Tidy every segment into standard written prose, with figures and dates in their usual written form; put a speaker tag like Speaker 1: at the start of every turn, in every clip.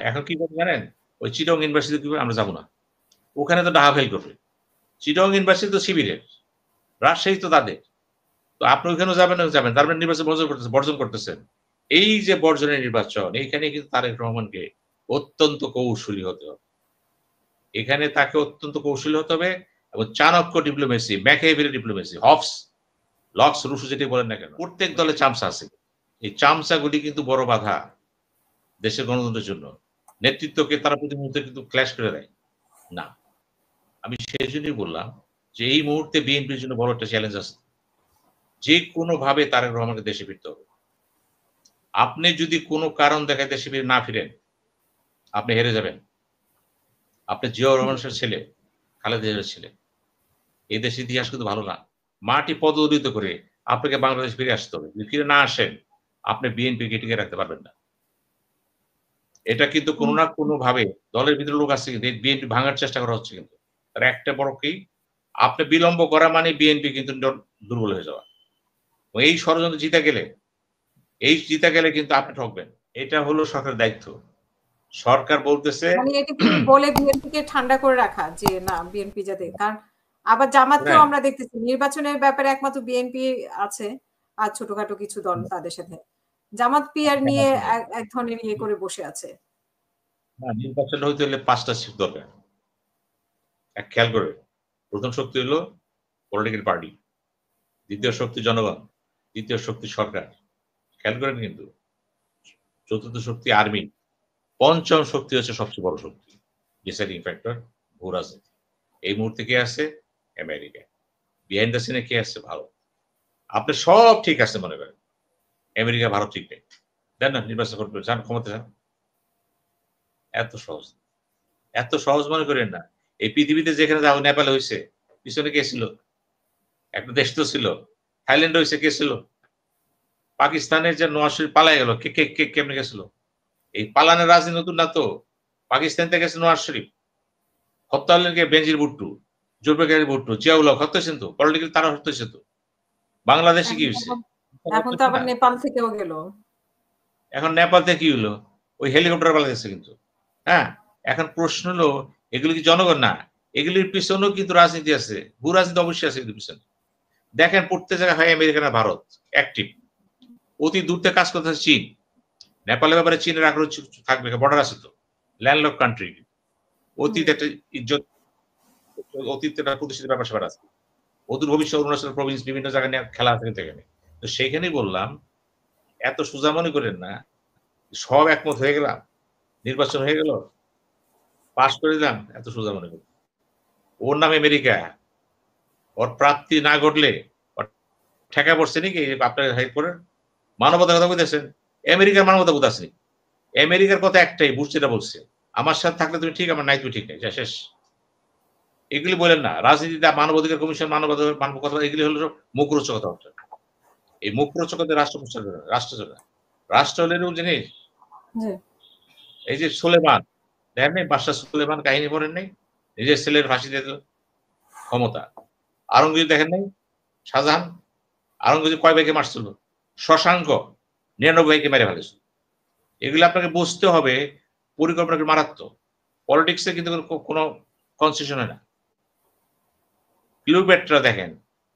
Speaker 1: এখন কি করবে জানেন? ওই চিটং ইউনিভার্সিটি কি আমরা যাব না। ওখানে তো ডাহা ফেল করবে। চিটং ইউনিভার্সিটি তো শিবিরের, রাজশাহী তো তাদের। তো আপনি ওখানেও যাবেন না যাবেন। তার মানে নির্বাচন বর্জন করতেছেন। এই যে বর্জনের নির্বাচন, এইখানে কিন্তু তারেক রহমানকে অত্যন্ত কৌশলী হতে হবে। এখানে তাকে অত্যন্ত কৌশলী হতে হবে এবং Chanakya diplomacy, Machiavelli diplomacy, Hobbes, Locke's, Rousseau যেটি বলেন না কেন, প্রত্যেক দলে চামচা আছে। এই চামচাগুলি কিন্তু বড় বাধা দেশের গণতন্ত্রের জন্য। নেতৃত্বকে তারা প্রতি মুহূর্তে কিন্তু ক্ল্যাশ করে দেয় না। আমি সেই জন্যই বললাম যে এই মুহূর্তে বিএনপির জন্য বড় একটা চ্যালেঞ্জ আছে। যে কোনো ভাবে তারেক রহমানকে দেশে ফিরতে হবে। আপনি যদি কোনো কারণ দেখায় দেশে না ফিরেন, আপনি হেরে যাবেন। আপনি জিয়াউর রহমানের ছেলে, খালেদা জিয়ার ছেলে। এই দেশের ইতিহাস কিন্তু ভালো না। মাটি পদদলিত করে আপনাকে বাংলাদেশ ফিরে আসতে হবে। যদি ফিরে না আসেন, আপনি বিএনপিকে টিকে রাখতে পারবেন না। এটা কিন্তু কোনো না কোনো ভাবে দলের ভিতরে লোক আছে কিন্তু বিএনপি ভাঙার চেষ্টা করা হচ্ছে কিন্তু। তার একটা বড় কি, আপনি বিলম্ব করা মানে বিএনপি কিন্তু দুর্বল হয়ে যাওয়া। এই ষড়যন্ত্র জিতে গেলে কিন্তু আপনি ঠকবেন। এটা হলো সরকারের দায়িত্ব। সরকার বলতেছে
Speaker 2: মানে এটা কি বলে বিএনপিকে ঠান্ডা করে রাখা যে না বিএনপি যাতে, কারণ আবার জামাতকেও আমরা দেখতেছি নির্বাচনের ব্যাপারে একমাত্র বিএনপি আছে আর ছোটখাটো কিছু দল তাদের সাথে। জামাত পিআর নিয়ে এক ধরনের ইয়ে করে বসে আছে।
Speaker 1: না, নির্বাচন হইতে হলে 5টা শিফট দরকার। এক খেয়াল করে, প্রথম শক্তি হলো পলিটিক্যাল পার্টি, দ্বিতীয় শক্তি জনগণ, তৃতীয় শক্তি সরকার। খেয়াল করেন কিন্তু চতুর্থ শক্তি আর্মি, পঞ্চম শক্তি হচ্ছে সবচেয়ে বড় শক্তি, ডিসাইডিং ফ্যাক্টর, ভূ রাজনীতি। এই মুহূর্তে কে আছে? আমেরিকা। বিহাইন্ড দ্য সিনে কে আছে? ভারত। আপনি সব ঠিক আছে মনে করেন, আমেরিকা ভারত ঠিক নেই, দেন না নির্বাচন করতে চান, ক্ষমতা চান। এত সহজ মনে করেন না। এই পৃথিবীতে যেখানে যাও, নেপালে হয়েছে, পিছনে কে ছিল? একটা দেশ তো ছিল। থাইল্যান্ড হয়েছে, কে ছিল? পাকিস্তানের যে নওয়াজ শরীফ পালাই গেল, কে কে কে কেমনে গেছিল? এই পালানের রাজনীতি নতুন না তো। পাকিস্তান থেকে গেছে নওয়াজ শরীফ, হত্যা হলেন কে? বেনজির ভুট্টো, জুলফিকার ভুট্টো, জিয়াউল হক হত্যা হয়েছেন তো, পলিটিক্যাল তারা হত্যা হয়েছে তো। বাংলাদেশে কি হয়েছে?
Speaker 2: এখন তো আবার নেপাল থেকেও গেল।
Speaker 1: এখন নেপাল থেকে কি হলো? ওই হেলিকপ্টার পালা গেছে কিন্তু। হ্যাঁ, এখন প্রশ্ন হলো এগুলি কি জনগণ না? এগুলির পিছনেও কিন্তু রাজনীতি আছে, ভূ রাজনীতি অবশ্যই আছে কিন্তু পিছনে। দেখেন প্রত্যেক জায়গায় হয় আমেরিকা না ভারত অ্যাক্টিভ। অতি দূর থেকে কাজ করতেছে চীন। নেপালের ব্যাপারে চীনের আগ্রহ থাকবে, বর্ডার আছে তো, ল্যান্ডলক কান্ট্রি। অতীত একটা ইজ্জত, অতীত একটা প্রতিষ্ঠিত ব্যাপার স্যাপার আছে। অদূর ভবিষ্যৎ অরুণাচল প্রভিন্স বিভিন্ন জায়গায় নিয়ে খেলা আছে কিন্তু এখানে। তো সেইখানেই বললাম, এত সোজা মনে করেন না, সব একমত হয়ে গেলাম, নির্বাচন হয়ে গেল, পাশ করে দিলাম, এত সোজা মনে করি। ওর নাম আমেরিকা, ওর প্রাপ্তি না ঘটলে ঠেকা পড়ছে নাকি আপনার হেল্প করেন? মানবতার কথা বলতেছেন, আমেরিকার মানবতা বোধ আছে। আমেরিকার কথা একটাই, বুঝ যেটা বলছে, আমার সাথে থাকলে তুমি ঠিক, আমার নাই তুমি ঠিক নেই, যা শেষ। এগুলি বলেন না রাজনীতিতে মানবাধিকার কমিশন, মানব কথা, এগুলি হলো মুখরোচকতা। এই মুখরোচকতা রাষ্ট্র প্রচার করে, রাষ্ট্র চলে। রাষ্ট্র হলে এরকম জিনিস। এই যে সুলেমান, দেখেন নাই বাদশাহ সুলেমান কাহিনী পড়েন নাই? নিজের ছেলের ফাঁসি দিয়ে দিল, ক্ষমতা। আরঙ্গজেব দেখেন নাই? শাহজাহান, আরঙ্গজেব কয় ভাইকে মারছিল? শশাঙ্ক 99 ভাইকে মেরে ফেলেছিল। এগুলো আপনাকে বুঝতে হবে, পরিকল্পনা মারাত্মক। পলিটিক্সে কিন্তু কোনো কনসেশন হয় না। ক্লিওপেট্রা দেখেন,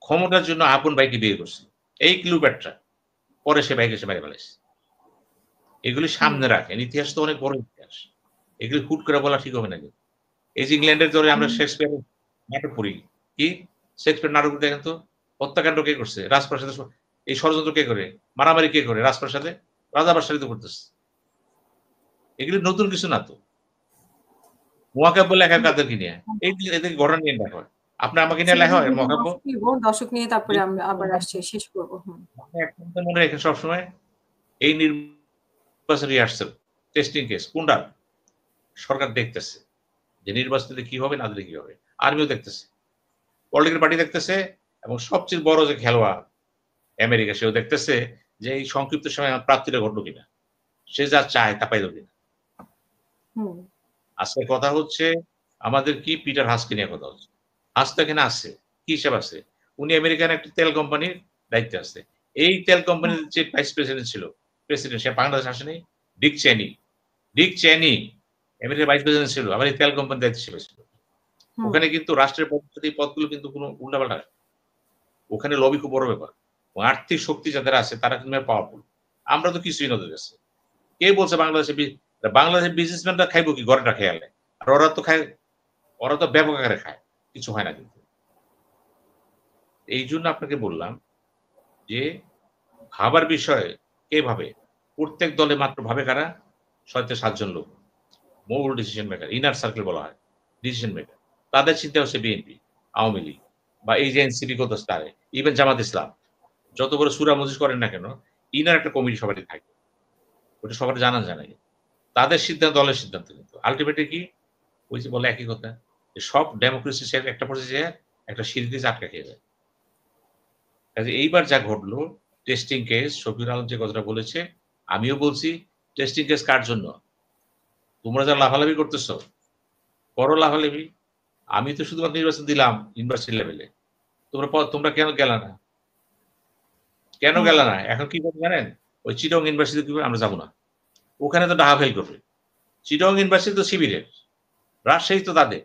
Speaker 1: ক্ষমতার জন্য আপন ভাইকে বিয়ে করছে, এই ক্লিওপেট্রা, পরে সে ভাইকে সে মেরে ফেলেছে। এগুলি সামনে রাখেন, ইতিহাস তো অনেক বড় ইতিহাস, এগুলি হুট করে বলা ঠিক হবে না। কিন্তু এই যে ইংল্যান্ডের ধরে আমরা শেক্সপিয়ার নাটক পড়ি, কি শেক্সপিয়ার নাটক দেখেন তো, হত্যাকাণ্ড কে করছে? রাজপ্রাসাদে। এই ষড়যন্ত্র কে করে? মারামারি কে করে? রাজপ্রাসাদে রাজা বাদশাহিত করতেছে। এগুলি নতুন কিছু না তো। মহাকাব্য লেখা কাদের কি নিয়ে? এই এদের ঘটনা নিয়ে লেখা হয়। আপনি আমাকে নিয়ে লেখা হয় মহাকাব্য?
Speaker 2: দর্শক নিয়ে তারপরে আমরা আবার আসছি, শেষ করবো।
Speaker 1: মনে রেখেন সবসময়, এই নির্বাচনী আসছে টেস্টিং কেস কোনটা? সরকার দেখতেছে যে নির্বাচনে কি হবে না দিলে কি হবে। আর্মিও দেখতেছে, পলিটিক্যাল পার্টি দেখতেছে, এবং সবচেয়ে বড় যে খেলোয়াড় আমেরিকা, সেও দেখতেছে যে এই সংক্ষিপ্ত সময় আমার প্রাপ্তিটা ঘটলো কিনা, সে যা চায় তা পাইল কিনা। আজকে কথা হচ্ছে আমাদের কি পিটার হাসকে নিয়ে কথা হচ্ছে। হাস তো এখানে আছে, কি হিসাব আছে? উনি আমেরিকান একটা তেল কোম্পানির দায়িত্বে আছে। এই তেল কোম্পানির যে ভাইস প্রেসিডেন্ট ছিল, প্রেসিডেন্ট, সে বাংলাদেশ আসেনি। ডিক চেনি, ডিক চেনি আমেরিকার ভাইস প্রেসিডেন্ট ছিল, আবার এই তেল কোম্পানি দায়িত্ব ছিল। ওখানে কিন্তু রাষ্ট্রের পদ্ধতি পদগুলো কিন্তু কোনো উল্টাপাল্টা, ওখানে লবি খুব বড় ব্যাপার। আর্থিক শক্তি যাদের আছে তারা কিন্তু পাওয়ারফুল। আমরা তো কিছুই নদীর কাছে। কে বলছে বাংলাদেশের বিজনেসম্যানরা খাইবো কি ঘরেটা খেয়ালে, আর ওরা তো খায়, ওরা তো ব্যাপক আকারে খায়, কিছু হয় না কিন্তু। এই জন্য আপনাকে বললাম যে ভাবার বিষয়ে কে ভাবে, প্রত্যেক দলে মাত্র ভাবে কারা 6-7 জন লোক, মূল ডিসিশন মেকার, ইনার সার্কেল বলা হয়, ডিসিশন মেকার। তাদের চিন্তা হচ্ছে বিএনপি, আওয়ামী লীগ বা এই যে এনসিপি কত স্টারে, ইভেন জামাত ইসলাম, যত বড় সুরা মজিজ করেন না কেন, ইনার একটা কমিটি সবারই থাকে, ওটা সবার জানা জানাই। তাদের সিদ্ধান্ত দলের সিদ্ধান্ত, কিন্তু আলটিমেটলি কি ওই যে বলে একই কথা, যে সব ডেমোক্রেসি একটা পর্যায়ে একটা সিঁড়িতে আটকা খেয়ে যায়। কাজে এইবার যা ঘটলো, টেস্টিং কেস, শফিউল আলম যে কথাটা বলেছে, আমিও বলছি টেস্টিং কেস কার জন্য? তোমরা যা লাফালাফি করতেছ, করো লাফালাফি। আমি তো শুধুমাত্র নির্বাচন দিলাম ইউনিভার্সিটি লেভেলে, তোমরা কেন গেলা না? কেন গেলা না? এখন কি করতে জানেন? ওই চিটং ইউনিভার্সিটি আমরা যাবো না, ওখানে তো ডাহা ফেল করবে। চিটং ইউনিভার্সিটি তো শিবিরের, রাজশাহী তো তাদের,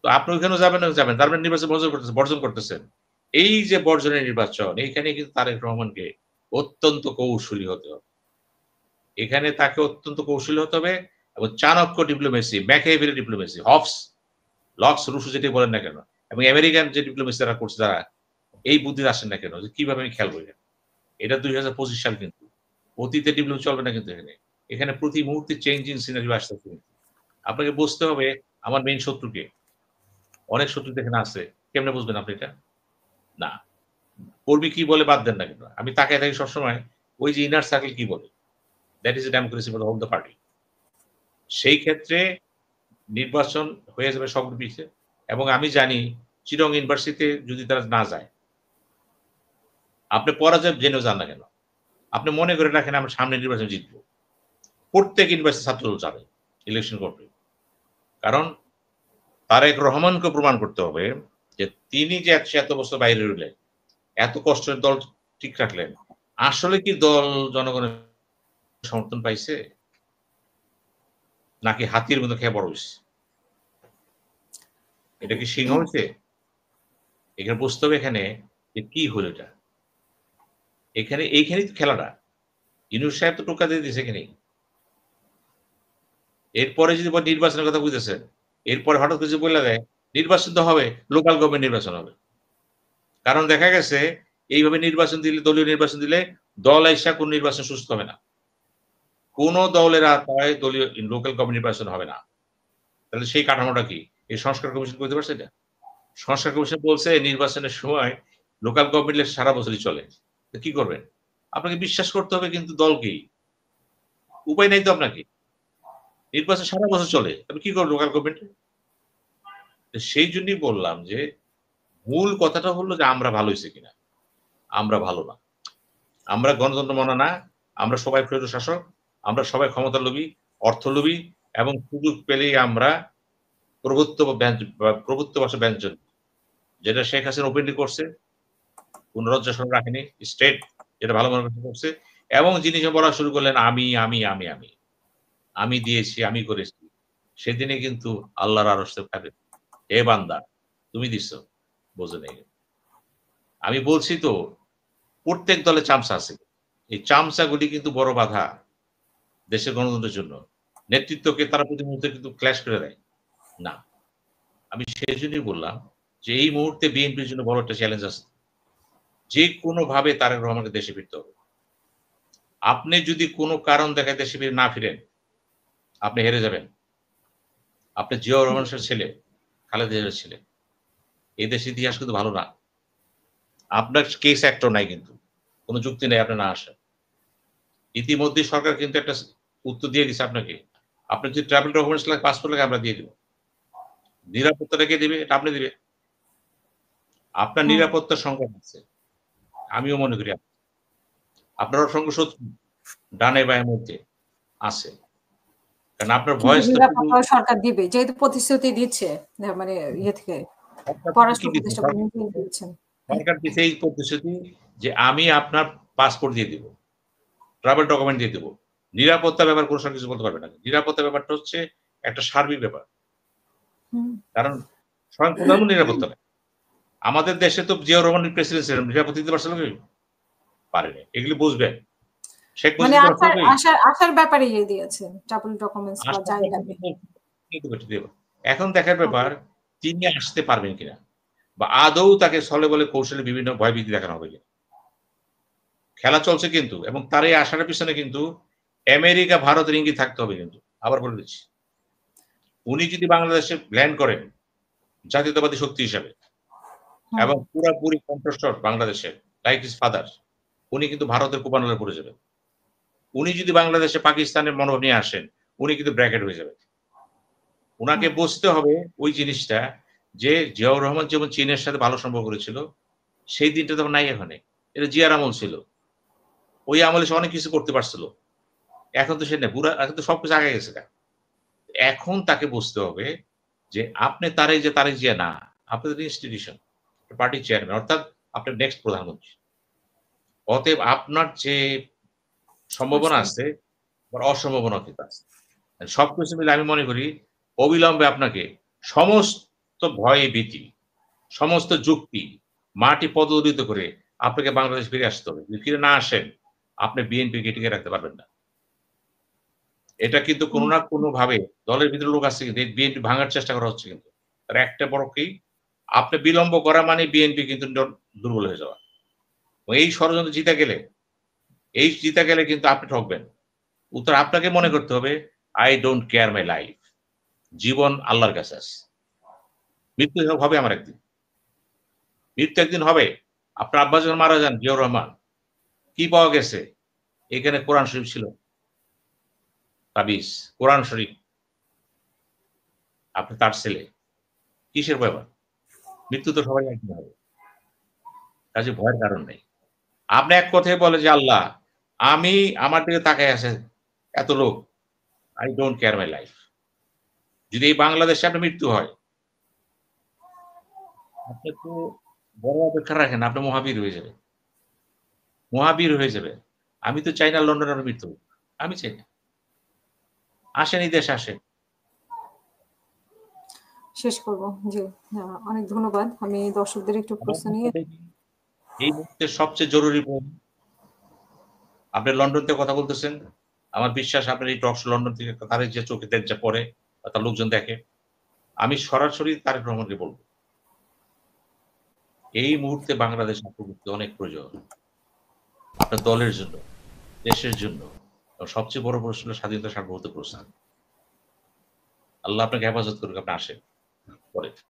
Speaker 1: তো আপনি ওখানেও যাবেন না, যাবেন, তার মানে নির্বাচন বর্জন করতেছেন। এই যে বর্জনের নির্বাচন, এইখানে কিন্তু তারেক রহমানকে অত্যন্ত কৌশলী হতে হবে। এখানে তাকে অত্যন্ত কৌশলী হতে হবে এবং Chanakya diplomacy, Machiavelli diplomacy, Hobbes, Locke's, Rousseau যেটি বলেন না কেন, এবং আমেরিকান যে ডিপ্লোমেসি তারা করছে, তারা এই বুদ্ধি আসেন না কেন যে কিভাবে আমি খেলবো। এটা 2025 সাল, কিন্তু অতীতে ডিপ্লোমেসি চলবে না কিন্তু। এখানে প্রতি মুহূর্তে চেঞ্জিং সিনারি আসতেছে। আপনাকে বুঝতে হবে আমার মেইন শত্রুকে। অনেক শত্রু এখানে আছে, কেমনে বুঝবেন আপনি এটা? না, কর্মী কি বলে বাদ দেন না কিন্তু, আমি তাকায় থাকি সবসময় ওই যে ইনার সার্কেল কি বলে, that is a democracy for all the party. সেই ক্ষেত্রে নির্বাচন হয়ে যাবে সব বিষয়ে। এবং আমি জানি চিটং ইউনিভার্সিটিতে যদি তারা না যায়, আপনি পরাজয় জেনেও যান না কেন, আপনি মনে করে রাখেন আমরা সামনে নির্বাচন জিতবো, প্রত্যেক ইউনিভার্সিটি ছাত্রদল যাবে ইলেকশন করবে। কারণ তারেক রহমানকে প্রমাণ করতে হবে যে তিনি যে এত বছর বাইরে রইলেন, এত কষ্টের দল ঠিক রাখলেন, আসলে কি দল জনগণের সমর্থন পাইছে, নাকি হাতির মতো খেয়ে বড় হয়েছে? এটা কি সিংহ হয়েছে? এখানে বুঝতে হবে এখানে যে কি হলো এটা। এইখানেই তো খেলাটা। ইউনূস সাহেব তো টোকা দিয়ে দিয়েছে এখানেই। এরপরে যদি নির্বাচনের কথা বুঝতেছেন, এরপরে হঠাৎ করে বলে দেয় নির্বাচন তো হবে, লোকাল গভর্নমেন্ট নির্বাচন হবে। কারণ দেখা গেছে এইভাবে নির্বাচন দিলে, দলীয় নির্বাচন দিলে দল আইসা কোন নির্বাচন সুস্থ হবে না, কোন দলের আওতায় দলীয় লোকাল গভর্নমেন্ট নির্বাচন হবে না। তাহলে সেই কাঠামোটা কি? এই সংস্কার কমিশন করতে পারছে এটা? সংস্কার কমিশন বলছে নির্বাচনের সময় লোকাল গভর্নমেন্ট সারা বছরই চলে, কি করবেন? আপনাকে বিশ্বাস করতে হবে কিন্তু দলকেই, উপায় নাই তো আপনাকে। নির্বাচন সারা বছর চলে, তবে কি করবেন লোকাল গভর্নমেন্টে? সেই জন্যই বললাম যে মূল কথাটা হলো যে আমরা ভালো হয়েছে কিনা। আমরা ভালো না, আমরা গণতন্ত্র মানা না, আমরা সবাই স্বৈর শাসক, আমরা সবাই ক্ষমতা লোভী, অর্থ লোভী, এবং সুযোগ পেলেই আমরা প্রভুত্ববাসী ব্যঞ্জন, যেটা শেখ হাসিনা ওপেনলি করছে, কোন লজ্জা রাখেনি, স্টেট যেটা ভালো মনে করছে। এবং যিনি বলা শুরু করলেন আমি আমি আমি আমি আমি দিয়েছি, আমি করেছি, সেদিনে কিন্তু আল্লাহর আরশ খাবে, হে বান্দা তুমি দিচ্ছ, বোঝে নেই। আমি বলছি তো প্রত্যেক দলে চামচা আছে, এই চামচাগুলি কিন্তু বড় বাধা দেশের গণতন্ত্রের জন্য। নেতৃত্বকে তারা প্রতি মুহূর্তে কিন্তু ক্ল্যাশ করে দেয় না। আমি সেই জন্যই বললাম যে এই মুহূর্তে বিএনপির জন্য বড় একটা চ্যালেঞ্জ আছে, যে কোনো ভাবে তারেক রহমানকে দেশে ফিরতে হবে। আপনি যদি কোনো কারণ দেখায় দেশে না ফিরেন, আপনি হেরে যাবেন। আপনি জিয়াউর রহমানের ছেলে, খালেদা জিয়ার ছেলে, এই দেশের ইতিহাস কিন্তু ভালো না। আপনার কেস একটা নাই, কিন্তু কোনো যুক্তি নেই আপনি না আসেন। ইতিমধ্যে সরকার কিন্তু একটা উত্তর দিয়ে দিচ্ছে আপনাকে, আপনি যদি ট্রাভেল ডকুমেন্টস লাগে, পাসপোর্ট লাগে, আমরা দিয়ে দিব। নিরাপত্তাটা কে দিবে? এটা আপনি দিবে। আপনার নিরাপত্তার সংকট আছে, আমিও মনে করি। আপনার অসংখ্য শত্রু ডানে বায়ের মধ্যে আছে, কারণ আপনার ভয়েস
Speaker 2: সরকার দিবে, যেহেতু প্রতিশ্রুতি দিচ্ছে, মানে ইয়ে থেকে
Speaker 1: সরকার দিচ্ছে এই প্রতিশ্রুতি যে আমি আপনার পাসপোর্ট দিয়ে দিব, ট্রাভেল ডকুমেন্ট দিয়ে দেবো, নিরাপত্তা ব্যাপার কোনো সময় কিছু বলতে পারবে না। নিরাপত্তা ব্যাপারটা হচ্ছে একটা সার্বিক ব্যাপার। কারণ স্বয়ং প্রধানমন্ত্রী নিরাপত্তা নেই। আমাদের দেশে তো জিয়াউর রহমানের প্রেসিডেন্ট ছিলেন, নিরাপত্তা দিতে পারছিল কি? পারেনি। এগুলি বুঝবেন। শেখ
Speaker 2: মানে
Speaker 1: মুজিব
Speaker 2: আসার ব্যাপারে ইয়ে দিয়েছে ট্রাভেল ডকুমেন্টস বা যাই লাগে।
Speaker 1: এখন দেখার ব্যাপার তিনি আসতে পারবেন কিনা, বা আদৌ তাকে ছলে বলে কৌশলে বিভিন্ন ভয়ভীতি দেখানো হবে কিনা। খেলা চলছে কিন্তু, এবং তার এই আসার পিছনে কিন্তু আমেরিকা ভারতের ইঙ্গিত থাকতে হবে কিন্তু। আবার বলে দিচ্ছি, উনি যদি বাংলাদেশে ল্যান্ড করেন জাতীয়তাবাদী শক্তি হিসাবে এবং পুরাপুরি কণ্ঠস্বর বাংলাদেশের লাইক হিজ ফাদার, উনি কিন্তু ভারতের কুপানলে পড়ে যাবেন। উনি যদি বাংলাদেশে পাকিস্তানের মনোভাব নিয়ে আসেন, উনি কিন্তু ব্র্যাকেট হয়ে যাবেন। উনাকে বুঝতে হবে ওই জিনিসটা যে জিয়াউর রহমান যেমন চীনের সাথে ভালো সম্পর্ক করেছিল, সেই দিনটা তো নাই এখানে। এটা জিয়ার আমল ছিল। ওই আমলে সে অনেক কিছু করতে পারছিল। এখন তো সে নেই, পুরা এখন তো সবকিছু আগে গেছে। এখন তাকে বুঝতে হবে যে আপনি তারেক জিয়া না, আপনাদের ইনস্টিটিউশন, পার্টির চেয়ারম্যান, অর্থাৎ আপনার নেক্সট প্রধানমন্ত্রী। অতএব আপনার যে সম্ভাবনা আছে, অসম্ভাবনা কিন্তু আছে। সবকিছু মিলে আমি মনে করি অবিলম্বে আপনাকে সমস্ত ভয় ভীতি, সমস্ত যুক্তি মাটি পদদলিত করে আপনাকে বাংলাদেশ ফিরে আসতে হবে। যদি ফিরে না আসেন, আপনি বিএনপিকে টিকে রাখতে পারবেন না। এটা কিন্তু কোনো না কোনো ভাবে দলের ভিতরে লোক আছে কিন্তু বিএনপি ভাঙার চেষ্টা করা হচ্ছে কিন্তু। তার একটা বড় কি, আপনি বিলম্ব করা মানে বিএনপি কিন্তু দুর্বল হয়ে যাওয়া। এই ষড়যন্ত্র জিতে গেলে কিন্তু আপনি ঠকবেন। উত্তর আপনাকে মনে করতে হবে, I don't care my life. জীবন আল্লাহর কাছে আছে। মৃত্যু হবে আমার একদিন। মৃত্যু একদিন হবে। আপনার আব্বা যখন মারা যান, জিয়াউর রহমান, কি পাওয়া গেছে? এখানে কোরআন শরীফ ছিল, তাবিজ, কোরআন শরীফ। আপনি তার ছেলে, কিসের ব্যাপার? মৃত্যু তো সবাই একদিন হবে, কাজে ভয়ের কারণ নেই। আপনি এক কথায় বলে যে আল্লাহ, আমি আমার দিকে তাকায় আছে এত লোক, I don't care my life. যদি এই বাংলাদেশে আপনার মৃত্যু হয়, আপনি তো বড় অপেক্ষা রাখেন, আপনি মহাবীর হয়ে যাবেন। মহাবীর হয়ে যাবে। আমি তো চাই না লন্ডনের মৃত্যু, আমি চাই না। আসেন এই দেশে আসেন।
Speaker 2: শেষ করব। জি, অনেক ধন্যবাদ। আমি দর্শকদের একটু প্রশ্ন নিয়ে
Speaker 1: এই মুহূর্তে সবচেয়ে জরুরি আপনি লন্ডন থেকে কথা বলতেছেন। আমার বিশ্বাস আপনার এই টক শো লন্ডন থেকে তারেক যে চোখে যা পড়ে, তার লোকজন দেখে। আমি সরাসরি তারেক রহমানকে বলব, এই মুহূর্তে বাংলাদেশ অন্তর্ভুক্তি অনেক প্রয়োজন আপনার দলের জন্য, দেশের জন্য। সবচেয়ে বড় প্রশ্ন স্বাধীনতা সার্বভৌমত্ব প্রশ্ন। আল্লাহ আপনাকে হেফাজত করুক, আপনি আসেন পরে।